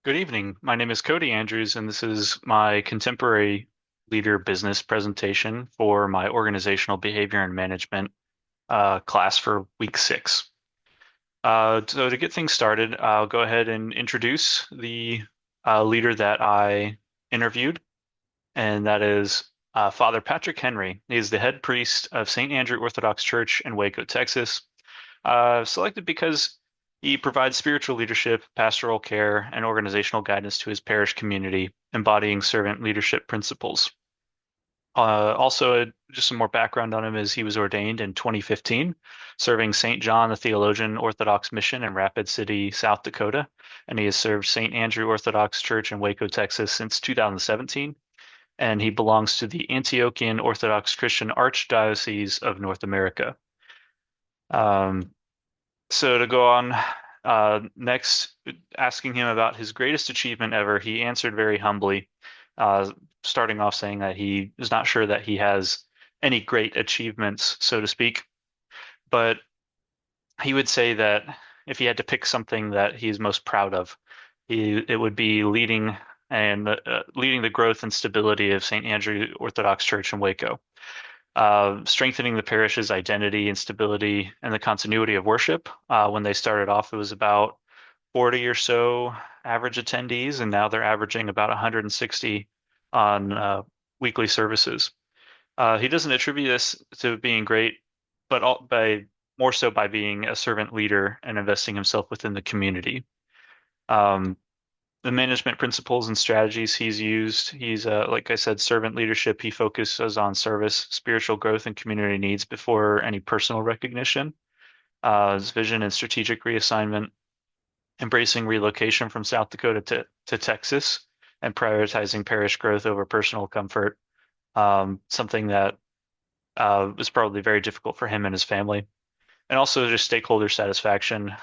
Good evening. My name is Cody Andrews, and this is my contemporary leader business presentation for my organizational behavior and management class for week 6. So to get things started, I'll go ahead and introduce the leader that I interviewed, and that is Father Patrick Henry. He is the head priest of St. Andrew Orthodox Church in Waco, Texas. Selected because he provides spiritual leadership, pastoral care, and organizational guidance to his parish community, embodying servant leadership principles. Just some more background on him is he was ordained in 2015, serving St. John the Theologian Orthodox Mission in Rapid City, South Dakota, and he has served St. Andrew Orthodox Church in Waco, Texas since 2017, and he belongs to the Antiochian Orthodox Christian Archdiocese of North America. Um, So to go on, next, asking him about his greatest achievement ever, he answered very humbly, uh, starting off saying that he is not sure that he has any great achievements, so to speak, but he would say that if he had to pick something that he's most proud of, it would be leading the growth and stability of St. Andrew Orthodox Church in Waco, strengthening the parish's identity and stability and the continuity of worship. When they started off, it was about 40 or so average attendees, and now they're averaging about 160 on weekly services. He doesn't attribute this to being great, but by more so by being a servant leader and investing himself within the community. Um, the management principles and strategies he's used. Like I said, servant leadership. He focuses on service, spiritual growth, and community needs before any personal recognition. His vision and strategic reassignment, embracing relocation from South Dakota to Texas, and prioritizing parish growth over personal comfort. Something that was probably very difficult for him and his family. And also just stakeholder satisfaction.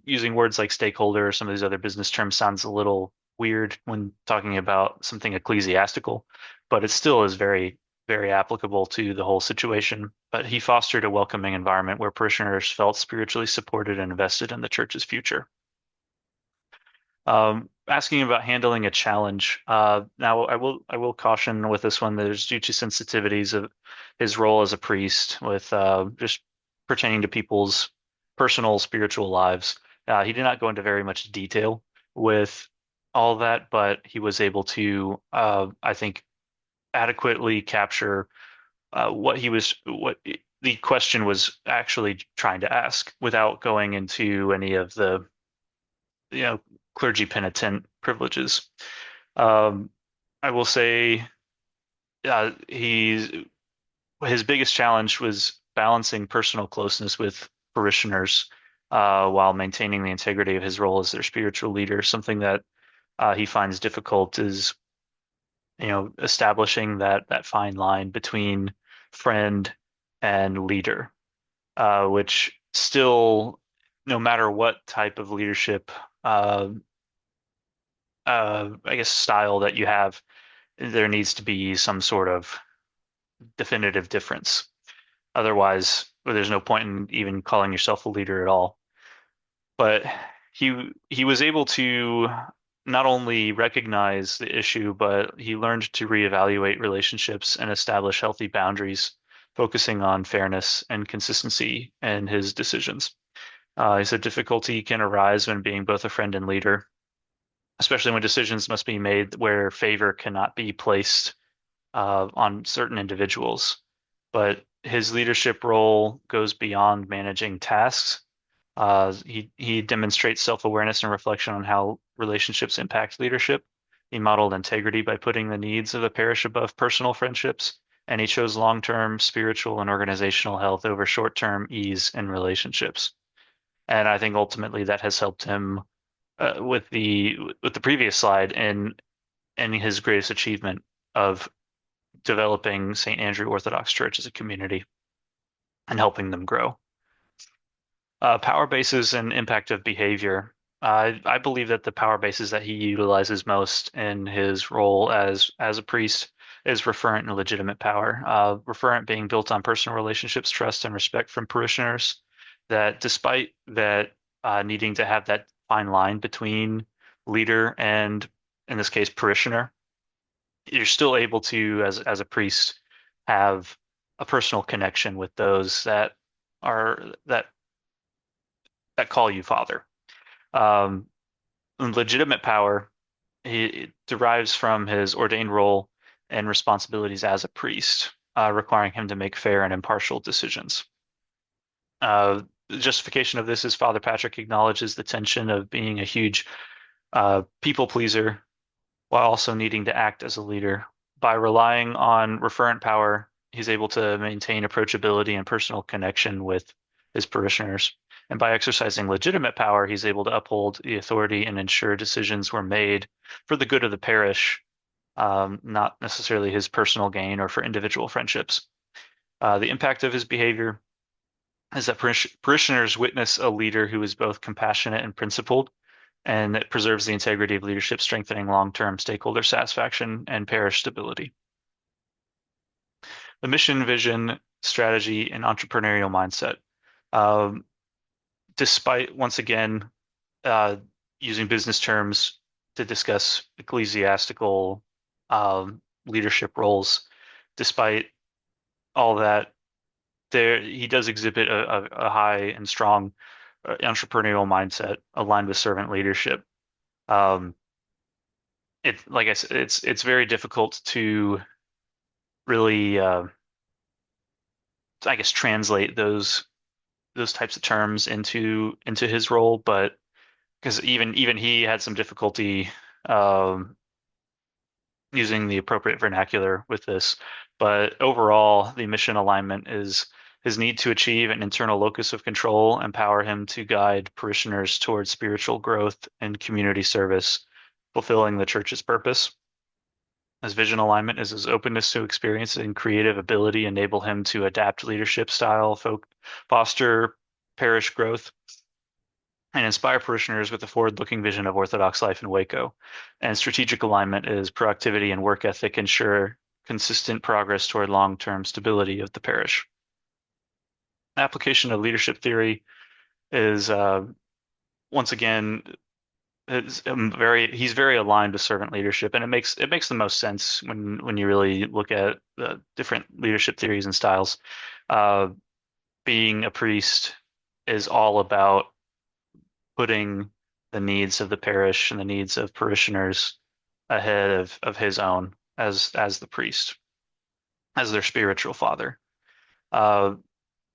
Using words like stakeholder or some of these other business terms sounds a little weird when talking about something ecclesiastical, but it still is very, very applicable to the whole situation. But he fostered a welcoming environment where parishioners felt spiritually supported and invested in the church's future. Asking about handling a challenge. Now, I will caution with this one that there's due to sensitivities of his role as a priest with just pertaining to people's personal spiritual lives. He did not go into very much detail with all that, but he was able to, I think, adequately capture what the question was actually trying to ask without going into any of the, you know, clergy penitent privileges. Um, I will say his biggest challenge was balancing personal closeness with parishioners while maintaining the integrity of his role as their spiritual leader. Something that he finds difficult is, establishing that fine line between friend and leader, which still, no matter what type of leadership, I guess, style that you have, there needs to be some sort of definitive difference. Otherwise, well, there's no point in even calling yourself a leader at all. But he was able to not only recognize the issue, but he learned to reevaluate relationships and establish healthy boundaries, focusing on fairness and consistency in his decisions. He said difficulty can arise when being both a friend and leader, especially when decisions must be made where favor cannot be placed on certain individuals. But his leadership role goes beyond managing tasks. He demonstrates self-awareness and reflection on how relationships impact leadership. He modeled integrity by putting the needs of the parish above personal friendships, and he chose long-term spiritual and organizational health over short-term ease in relationships. And I think ultimately that has helped him with the previous slide and his greatest achievement of developing St. Andrew Orthodox Church as a community and helping them grow. Power bases and impact of behavior. I believe that the power bases that he utilizes most in his role as a priest is referent and legitimate power. Referent being built on personal relationships, trust, and respect from parishioners. That despite that needing to have that fine line between leader and, in this case, parishioner, you're still able to, as a priest, have a personal connection with those are that that call you father. Um, Legitimate power it derives from his ordained role and responsibilities as a priest, requiring him to make fair and impartial decisions. The justification of this is Father Patrick acknowledges the tension of being a huge people pleaser while also needing to act as a leader. By relying on referent power, he's able to maintain approachability and personal connection with his parishioners. And by exercising legitimate power, he's able to uphold the authority and ensure decisions were made for the good of the parish, not necessarily his personal gain or for individual friendships. The impact of his behavior is that parishioners witness a leader who is both compassionate and principled, and it preserves the integrity of leadership, strengthening long-term stakeholder satisfaction and parish stability. The mission, vision, strategy, and entrepreneurial mindset. Um, Despite, once again, uh, using business terms to discuss ecclesiastical leadership roles, despite all that, he does exhibit a high and strong entrepreneurial mindset aligned with servant leadership. Um, like I said, it's very difficult to really, I guess, translate those types of terms into his role, but because even he had some difficulty um, using the appropriate vernacular with this. But overall, the mission alignment is his need to achieve an internal locus of control, empower him to guide parishioners towards spiritual growth and community service, fulfilling the church's purpose. His vision alignment is his openness to experience and creative ability enable him to adapt leadership style, foster parish growth, and inspire parishioners with a forward-looking vision of Orthodox life in Waco. And strategic alignment is proactivity and work ethic ensure consistent progress toward long-term stability of the parish. Application of leadership theory is once again he's very aligned with servant leadership, and it makes the most sense when you really look at the different leadership theories and styles. Uh, Being a priest is all about putting the needs of the parish and the needs of parishioners ahead of his own as the priest, as their spiritual father. Uh,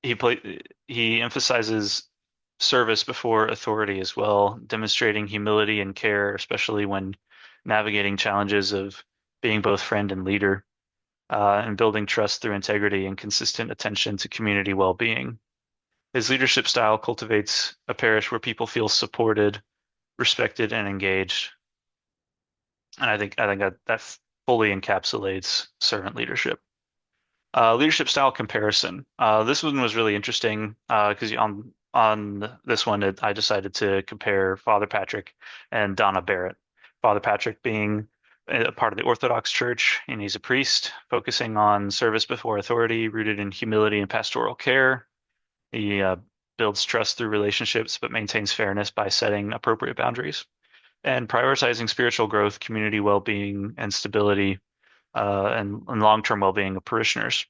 he emphasizes service before authority as well, demonstrating humility and care, especially when navigating challenges of being both friend and leader, and building trust through integrity and consistent attention to community well-being. His leadership style cultivates a parish where people feel supported, respected, and engaged. And I think that fully encapsulates servant leadership. Leadership style comparison. This one was really interesting because on this one I decided to compare Father Patrick and Donna Barrett. Father Patrick being a part of the Orthodox Church, and he's a priest focusing on service before authority, rooted in humility and pastoral care. He builds trust through relationships, but maintains fairness by setting appropriate boundaries and prioritizing spiritual growth, community well-being, and stability, and long-term well-being of parishioners.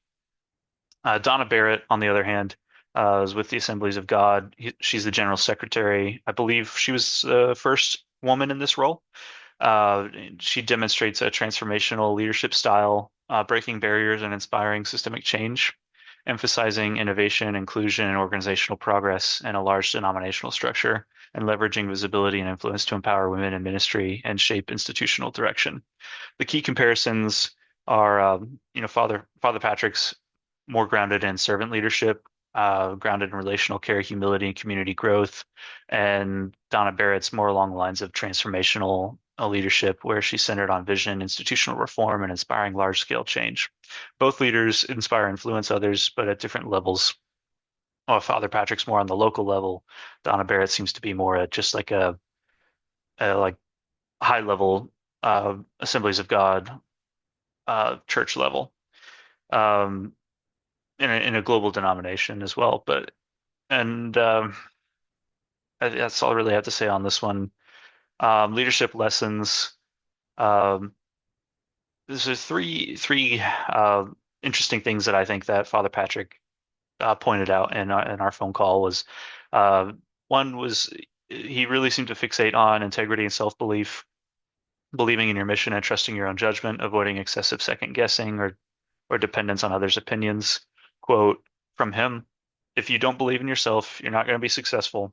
Donna Barrett, on the other hand, is with the Assemblies of God. She's the general secretary. I believe she was the first woman in this role. Uh, she demonstrates a transformational leadership style, breaking barriers and inspiring systemic change, emphasizing innovation, inclusion, and organizational progress in a large denominational structure, and leveraging visibility and influence to empower women in ministry and shape institutional direction. The key comparisons are, Father Patrick's more grounded in servant leadership, grounded in relational care, humility, and community growth, and Donna Barrett's more along the lines of transformational leadership, where she's centered on vision, institutional reform, and inspiring large-scale change. Both leaders inspire and influence others, but at different levels. While Father Patrick's more on the local level, Donna Barrett seems to be more at just like a like high level Assemblies of God church level, um, in a global denomination as well. But and that's all I really have to say on this one. Leadership lessons. Um, there's three interesting things that I think that Father Patrick pointed out in our phone call was uh, one was he really seemed to fixate on integrity and self-belief, believing in your mission and trusting your own judgment, avoiding excessive second guessing or dependence on others' opinions. Quote from him, if you don't believe in yourself, you're not going to be successful.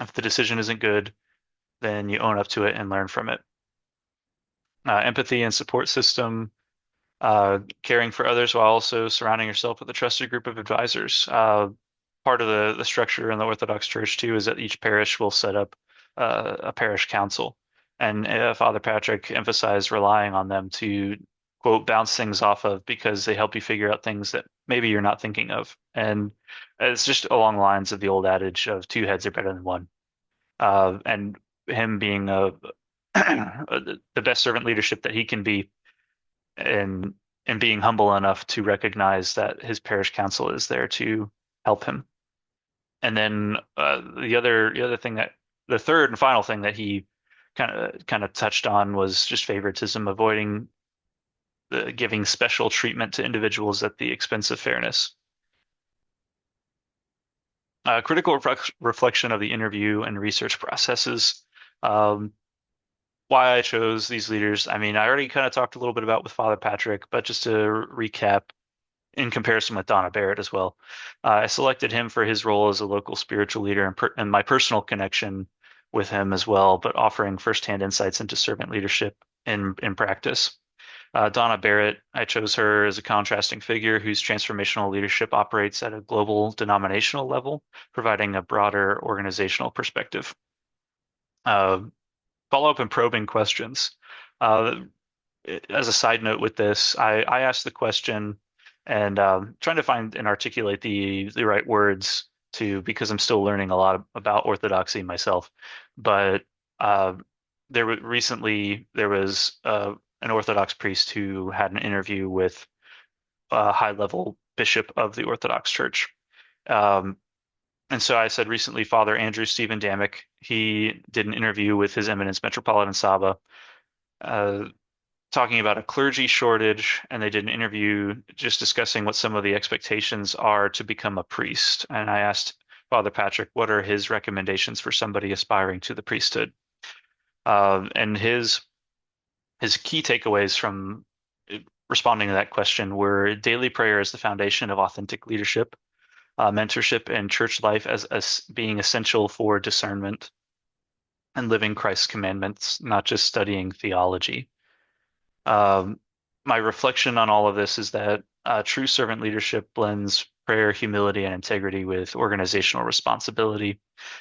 If the decision isn't good, then you own up to it and learn from it. Empathy and support system, caring for others while also surrounding yourself with a trusted group of advisors. Part of the structure in the Orthodox Church too is that each parish will set up a parish council, and Father Patrick emphasized relying on them to quote bounce things off of because they help you figure out things that maybe you're not thinking of, and it's just along the lines of the old adage of two heads are better than one. And him being the best servant leadership that he can be and and being humble enough to recognize that his parish council is there to help him. And then the other thing that the third and final thing that he kind of touched on was just favoritism, avoiding giving special treatment to individuals at the expense of fairness. Critical reflection of the interview and research processes. Um, why I chose these leaders. I mean, I already kind of talked a little bit about with Father Patrick, but just to recap, in comparison with Donna Barrett as well. I selected him for his role as a local spiritual leader and my personal connection with him as well, but offering firsthand insights into servant leadership in practice. Donna Barrett, I chose her as a contrasting figure whose transformational leadership operates at a global denominational level, providing a broader organizational perspective. Uh, Follow-up and probing questions. Uh, as a side note with this, I asked the question and trying to find and articulate the right words to because I'm still learning a lot about Orthodoxy myself. But uh, recently there was an Orthodox priest who had an interview with a high-level bishop of the Orthodox Church. Um, and so I said recently, Father Andrew Stephen Damick, he did an interview with His Eminence Metropolitan Saba, uh, talking about a clergy shortage, and they did an interview just discussing what some of the expectations are to become a priest. And I asked Father Patrick, what are his recommendations for somebody aspiring to the priesthood? And his key takeaways from responding to that question were daily prayer as the foundation of authentic leadership, mentorship and church life as being essential for discernment and living Christ's commandments, not just studying theology. Um, my reflection on all of this is that true servant leadership blends prayer, humility, and integrity with organizational responsibility.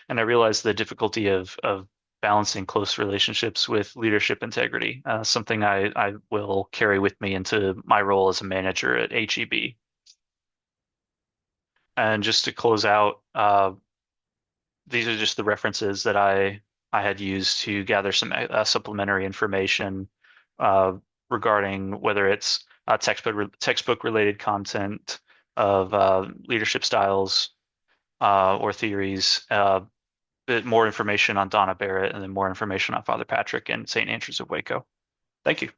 And I realize the difficulty of balancing close relationships with leadership integrity, something I will carry with me into my role as a manager at HEB. And just to close out, these are just the references that I had used to gather some supplementary information uh, regarding whether it's textbook related content of leadership styles or theories, bit more information on Donna Barrett, and then more information on Father Patrick and St. Andrews of Waco. Thank you.